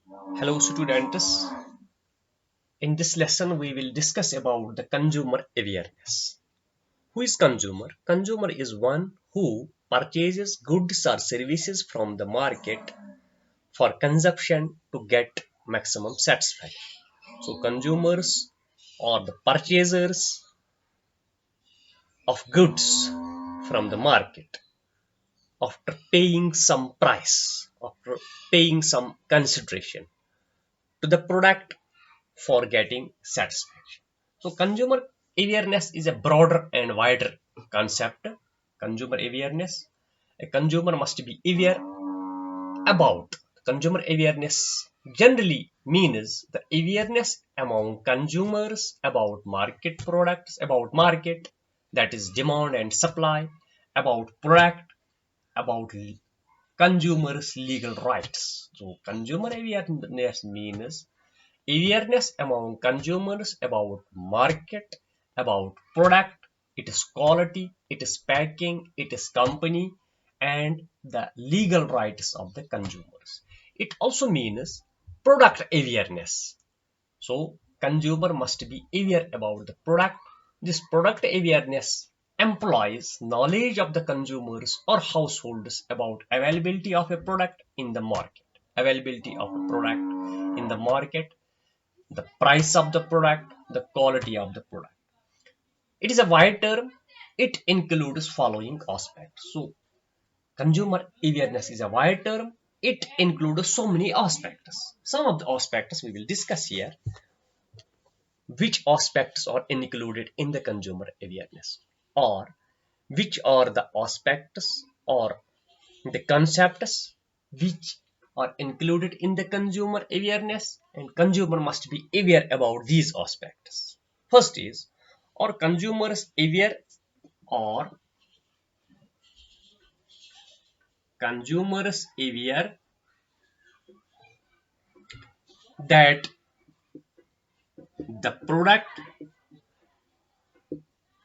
Hello students. In this lesson we will discuss about the consumer awareness. Who is consumer? Consumer is one who purchases goods or services from the market for consumption to get maximum satisfaction. So consumers are the purchasers of goods from the market after paying some price, after paying some consideration to the product for getting satisfaction. So, consumer awareness is a broader and wider concept. Consumer awareness. A consumer must be aware about. Consumer awareness generally means the awareness among consumers about market products, about market, that is demand and supply, about product, about consumers' legal rights. So, consumer awareness means awareness among consumers about market, about product, its quality, its packing, its company, and the legal rights of the consumers. It also means product awareness. So consumer must be aware about the product. This product awareness employs knowledge of the consumers or households about availability of a product in the market, availability of a product in the market, the price of the product, the quality of the product. It is a wide term. It includes following aspects. So, consumer awareness is a wide term. It includes so many aspects. Some of the aspects we will discuss here. Which aspects are included in the consumer awareness, or which are the aspects or the concepts which are included in the consumer awareness, and consumer must be aware about these aspects. First is, are consumers aware, or consumers aware that the product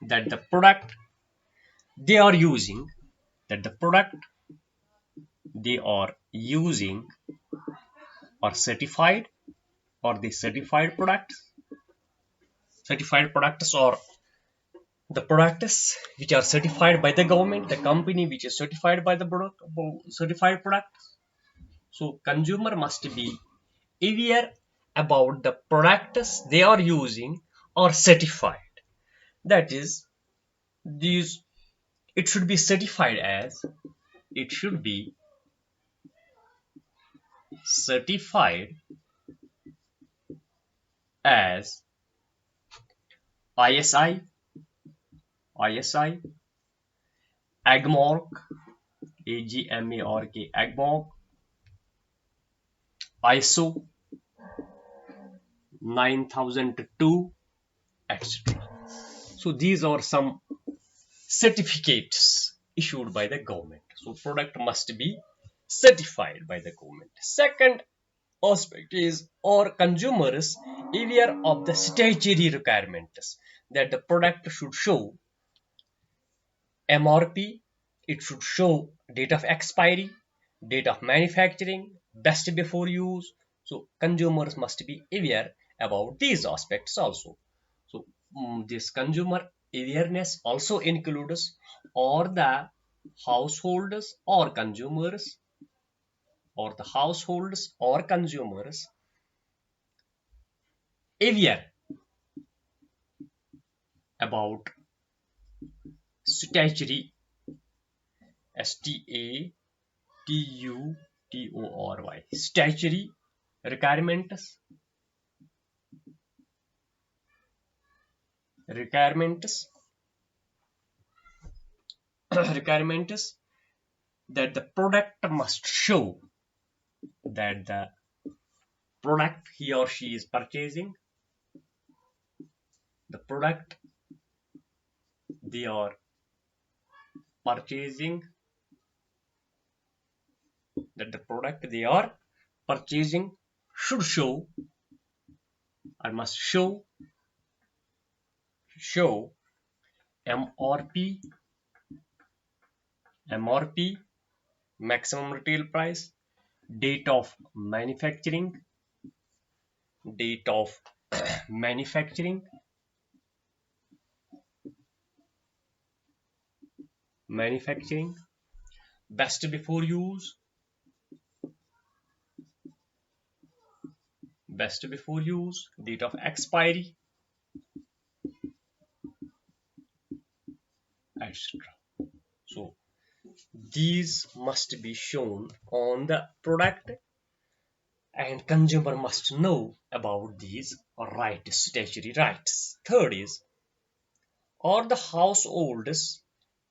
the product they are using, that the product they are using are certified, or the certified products, or the products which are certified by the government, the company which is certified by the product, certified products. So consumer must be aware about the products they are using or certified. That is, these it should be certified as, it should be certified as ISI, ISI, AGMARK, AGMARK, AGMARK, ISO 9002, etc. So these are some certificates issued by the government. So product must be certified by the government. Second aspect is, or consumers aware of the statutory requirements, that the product should show MRP, it should show date of expiry, date of manufacturing, best before use. So consumers must be aware about these aspects also. So this consumer awareness also includes or the householders or consumers, or the households or consumers aware about statutory, statutory statutory requirements, requirements requirements that the product must show, that the product he or she is purchasing, the product they are purchasing, that the product they are purchasing should show, or must show MRP, MRP, maximum retail price, date of manufacturing, date of manufacturing, best before use, date of expiry, etc. So these must be shown on the product, and consumer must know about these rights, statutory rights. Third is, are the households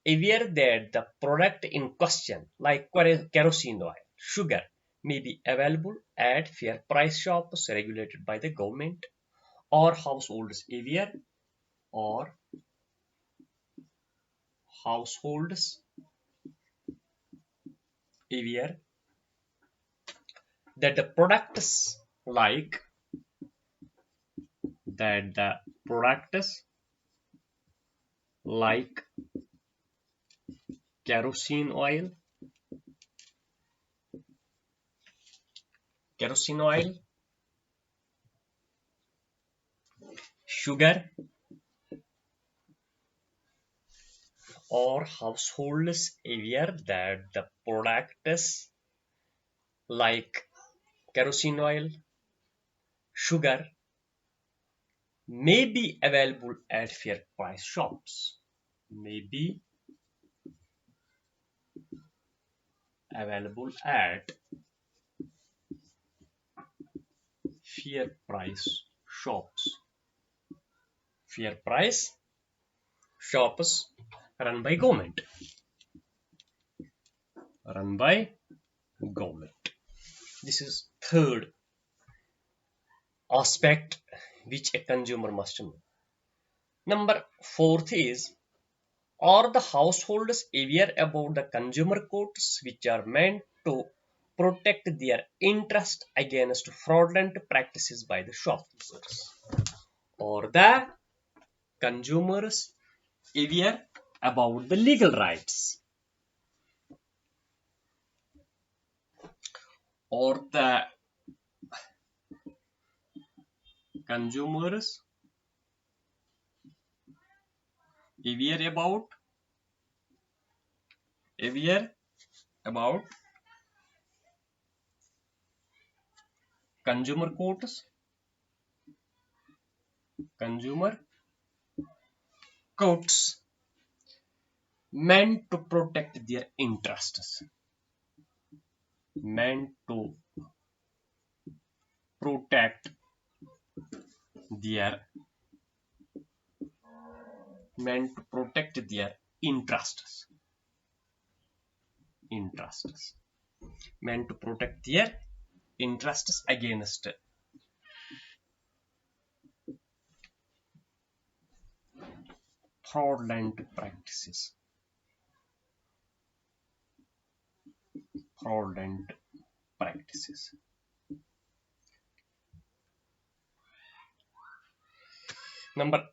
aware that the product in question, like kerosene oil, sugar, may be available at fair price shops regulated by the government? Or households aware, or households aware that the products like that the products like kerosene oil, sugar, or households aware that the products like kerosene oil, sugar may be available at fair price shops. May be available at fair price shops. Fair price shops run by government. This is third aspect which a consumer must know. Number fourth is, are the households aware about the consumer courts which are meant to protect their interest against fraudulent practices by the shopkeepers? Or the consumers aware about the legal rights? Or the consumers aware about consumer courts meant to protect their interests, meant to protect their interests, meant to protect their interests against fraudulent practices.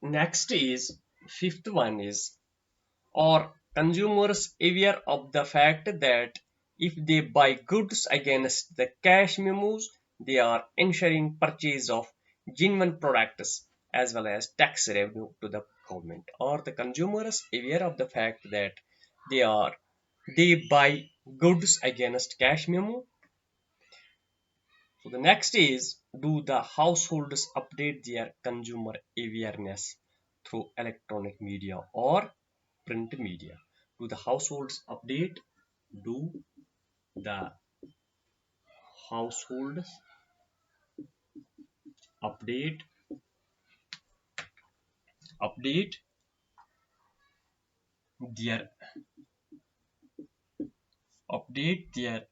Next is fifth one is, are consumers aware of the fact that if they buy goods against the cash memos, they are ensuring purchase of genuine products as well as tax revenue to the government? Are the consumers aware of the fact that they buy goods against cash memo? So the next is, do the households update their consumer awareness through electronic media or print media? Do the households update? Do the households update their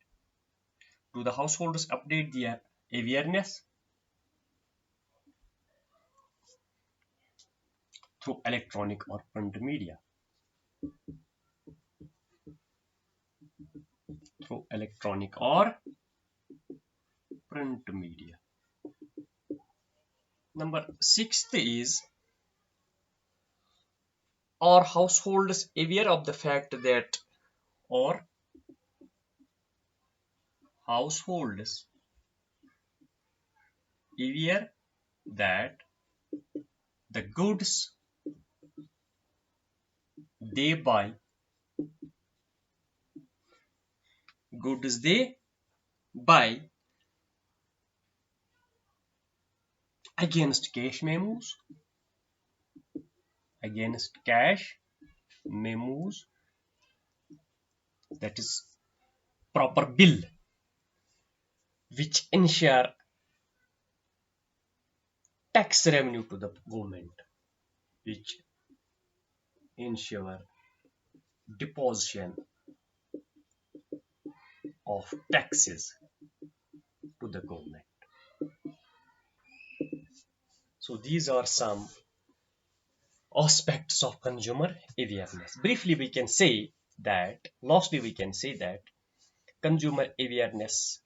do the households update their awareness through electronic or print media? Number sixth is, are households aware of the fact that, or households aware that the goods they buy, goods they buy against cash memos, against cash memos, that is proper bill, which ensure tax revenue to the government, which ensure deposition of taxes to the government. So these are some aspects of consumer awareness. Briefly, we can say that, lastly, we can say that consumer awareness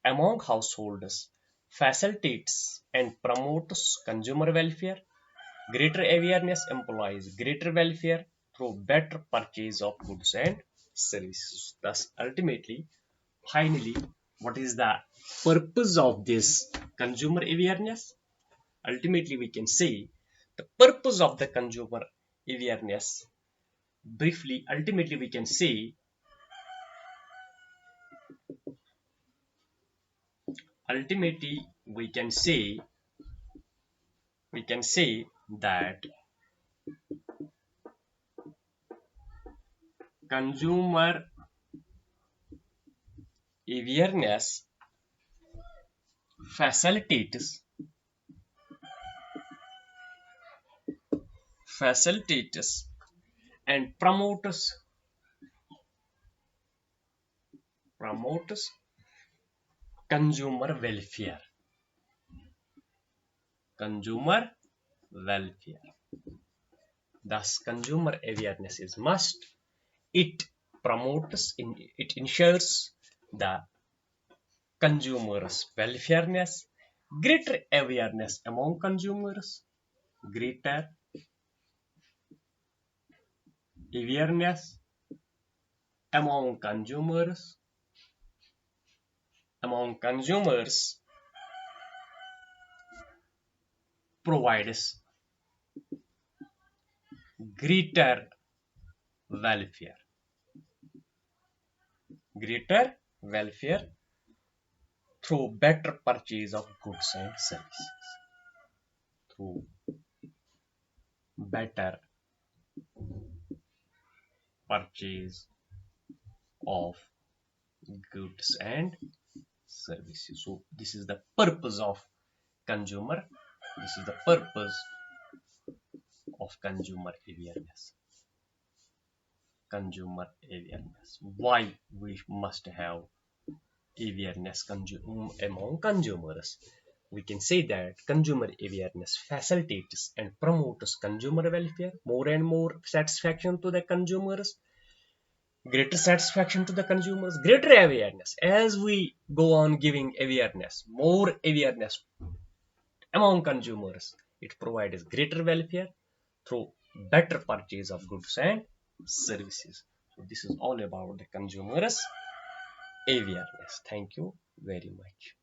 among households facilitates and promotes consumer welfare. Greater awareness implies greater welfare through better purchase of goods and services. Thus, ultimately, finally, what is the purpose of this consumer awareness? Ultimately, we can say the purpose of the consumer awareness. Briefly, ultimately, we can say that consumer awareness facilitates and promotes consumer welfare. Consumer welfare. Thus, consumer awareness is must. It it ensures the consumers' welfareness, greater awareness among consumers, greater awareness among consumers provides greater welfare, through better purchase of goods and services, through better purchase of goods and services. So this is the purpose of consumer. This is the purpose of consumer awareness. Consumer awareness. Why we must have awareness among consumers? We can say that consumer awareness facilitates and promotes consumer welfare, more and more satisfaction to the consumers, greater satisfaction to the consumers, greater awareness. As we go on giving awareness, more awareness among consumers, it provides greater welfare through better purchase of goods and services. So this is all about the consumers awareness. Thank you very much.